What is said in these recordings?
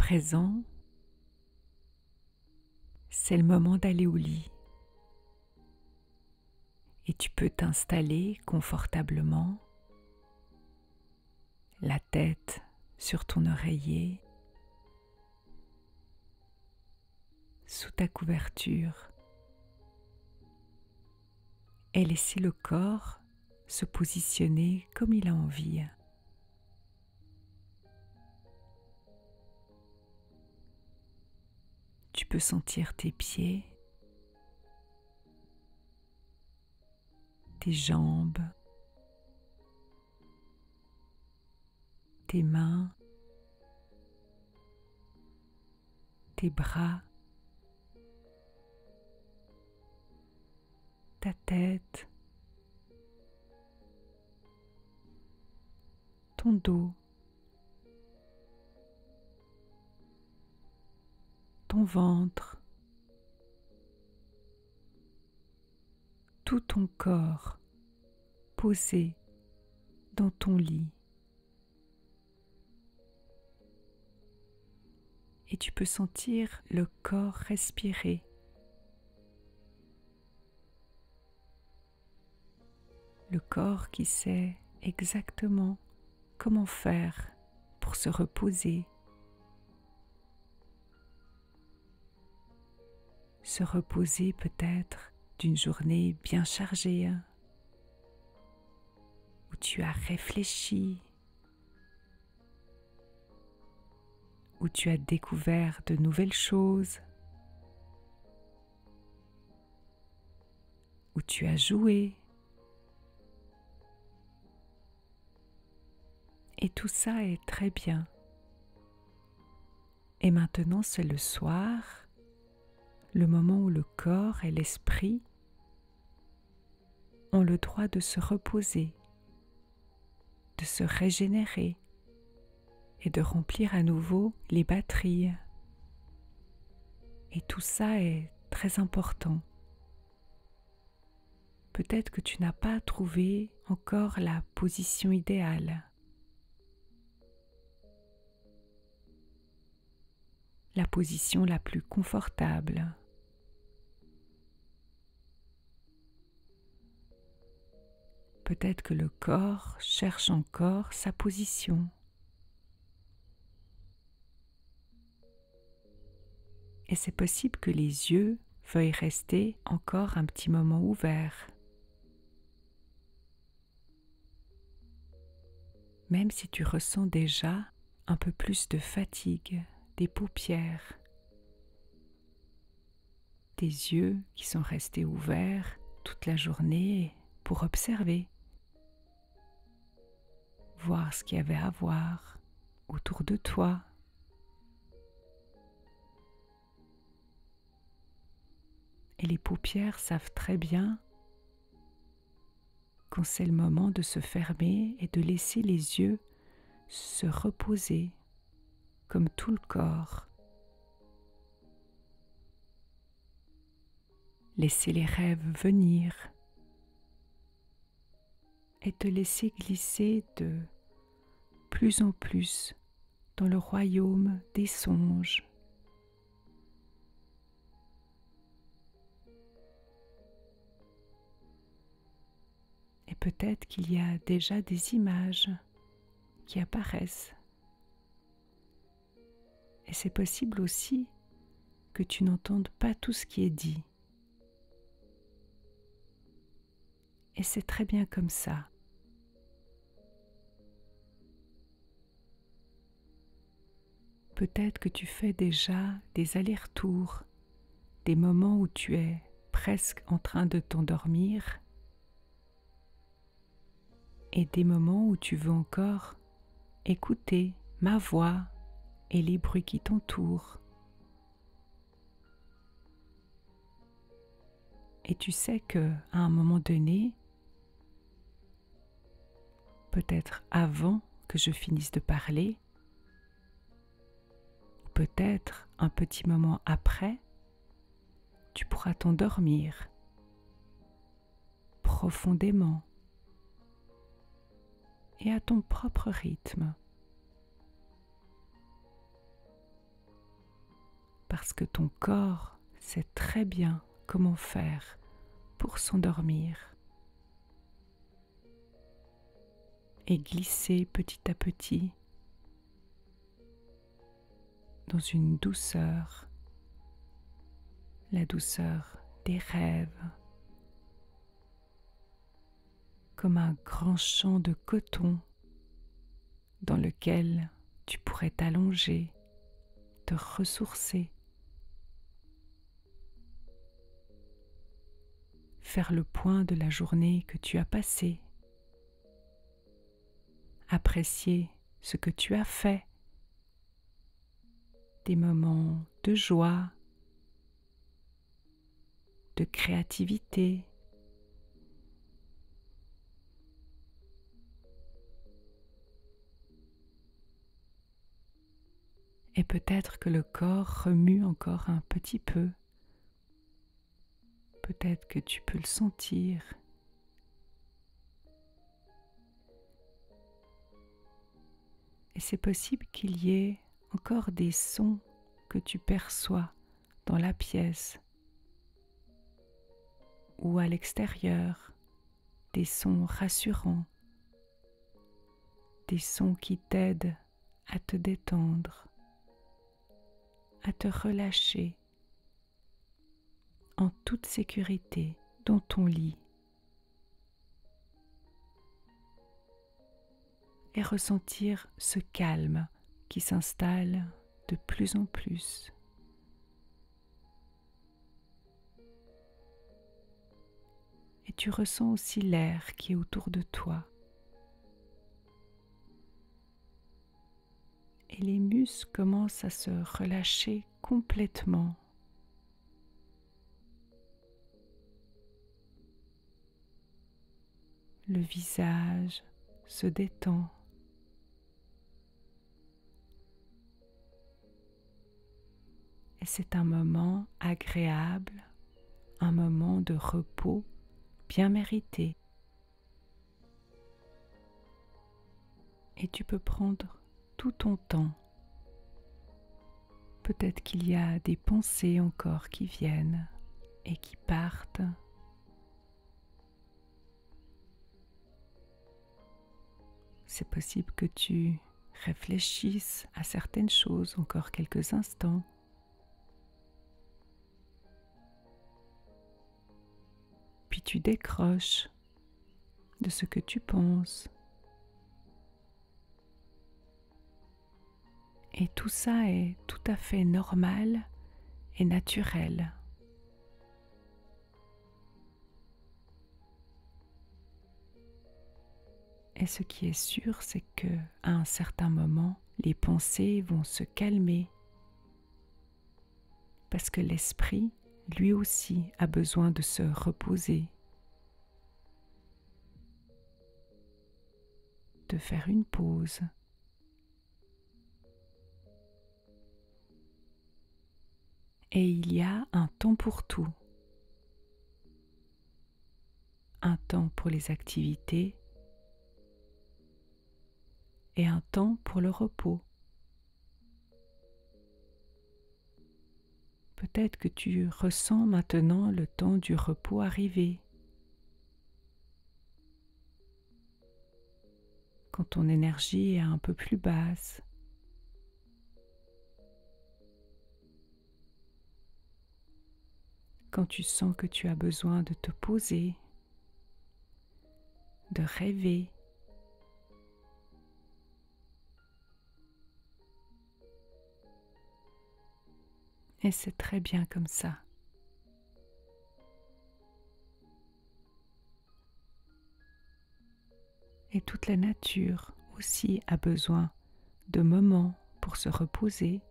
présent, c'est le moment d'aller au lit et tu peux t'installer confortablement, la tête sur ton oreiller, sous ta couverture et laisser le corps se positionner comme il a envie. Tu peux sentir tes pieds, tes jambes, tes mains, tes bras, ta tête, ton dos, ton ventre, tout ton corps posé dans ton lit. Et tu peux sentir le corps respirer. Le corps qui sait exactement comment faire pour se reposer. Se reposer peut-être d'une journée bien chargée, où tu as réfléchi, où tu as découvert de nouvelles choses, où tu as joué. Et tout ça est très bien. Et maintenant, c'est le soir, le moment où le corps et l'esprit ont le droit de se reposer, de se régénérer et de remplir à nouveau les batteries. Et tout ça est très important. Peut-être que tu n'as pas trouvé encore la position idéale. La position la plus confortable. Peut-être que le corps cherche encore sa position. Et c'est possible que les yeux veuillent rester encore un petit moment ouverts. Même si tu ressens déjà un peu plus de fatigue des paupières, des yeux qui sont restés ouverts toute la journée pour observer, voir ce qu'il y avait à voir autour de toi. Et les paupières savent très bien quand c'est le moment de se fermer et de laisser les yeux se reposer, comme tout le corps. Laisser les rêves venir et te laisser glisser de plus en plus dans le royaume des songes. Et peut-être qu'il y a déjà des images qui apparaissent. Et c'est possible aussi que tu n'entendes pas tout ce qui est dit. Et c'est très bien comme ça. Peut-être que tu fais déjà des allers-retours, des moments où tu es presque en train de t'endormir et des moments où tu veux encore écouter ma voix et les bruits qui t'entourent. Et tu sais qu'à un moment donné, peut-être avant que je finisse de parler, ou peut-être un petit moment après, tu pourras t'endormir profondément et à ton propre rythme. parce que ton corps sait très bien comment faire pour s'endormir et glisser petit à petit dans une douceur, la douceur des rêves, comme un grand champ de coton dans lequel tu pourrais t'allonger, te ressourcer, faire le point de la journée que tu as passée, apprécier ce que tu as fait, des moments de joie, de créativité, et peut-être que le corps remue encore un petit peu. Peut-être que tu peux le sentir. Et c'est possible qu'il y ait encore des sons que tu perçois dans la pièce ou à l'extérieur, des sons rassurants, des sons qui t'aident à te détendre, à te relâcher en toute sécurité dans ton lit et ressentir ce calme qui s'installe de plus en plus. Et tu ressens aussi l'air qui est autour de toi. Et les muscles commencent à se relâcher complètement. Le visage se détend. Et c'est un moment agréable, un moment de repos bien mérité. Et tu peux prendre tout ton temps. Peut-être qu'il y a des pensées encore qui viennent et qui partent. C'est possible que tu réfléchisses à certaines choses encore quelques instants. Puis tu décroches de ce que tu penses. Et tout ça est tout à fait normal et naturel. Et ce qui est sûr, c'est que à un certain moment, les pensées vont se calmer parce que l'esprit, lui aussi, a besoin de se reposer, de faire une pause. Et il y a un temps pour tout. Un temps pour les activités et un temps pour le repos. Peut-être que tu ressens maintenant le temps du repos arriver. Quand ton énergie est un peu plus basse. Quand tu sens que tu as besoin de te poser, de rêver. Et c'est très bien comme ça. Et toute la nature aussi a besoin de moments pour se reposer.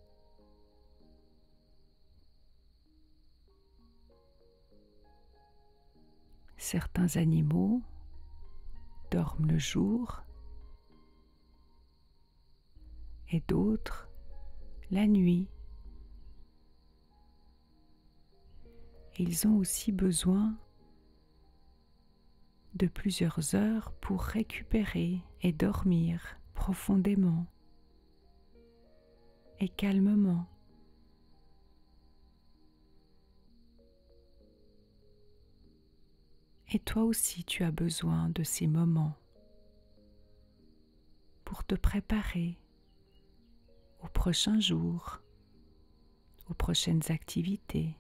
Certains animaux dorment le jour et d'autres la nuit. Et ils ont aussi besoin de plusieurs heures pour récupérer et dormir profondément et calmement. Et toi aussi tu as besoin de ces moments pour te préparer aux prochains jours, aux prochaines activités.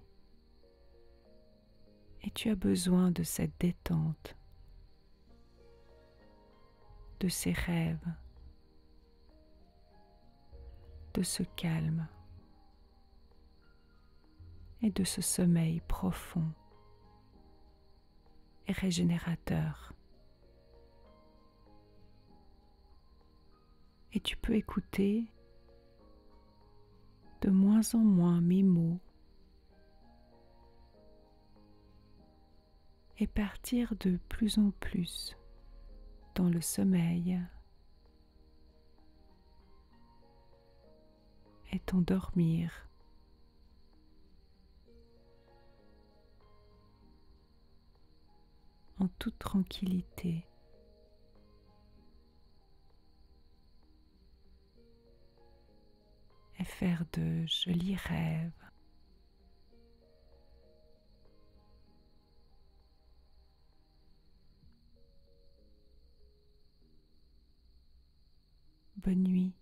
Et tu as besoin de cette détente, de ces rêves, de ce calme et de ce sommeil profond et régénérateur. Et tu peux écouter de moins en moins mes mots et partir de plus en plus dans le sommeil et t'endormir en toute tranquillité. Et faire de jolis rêves. Bonne nuit.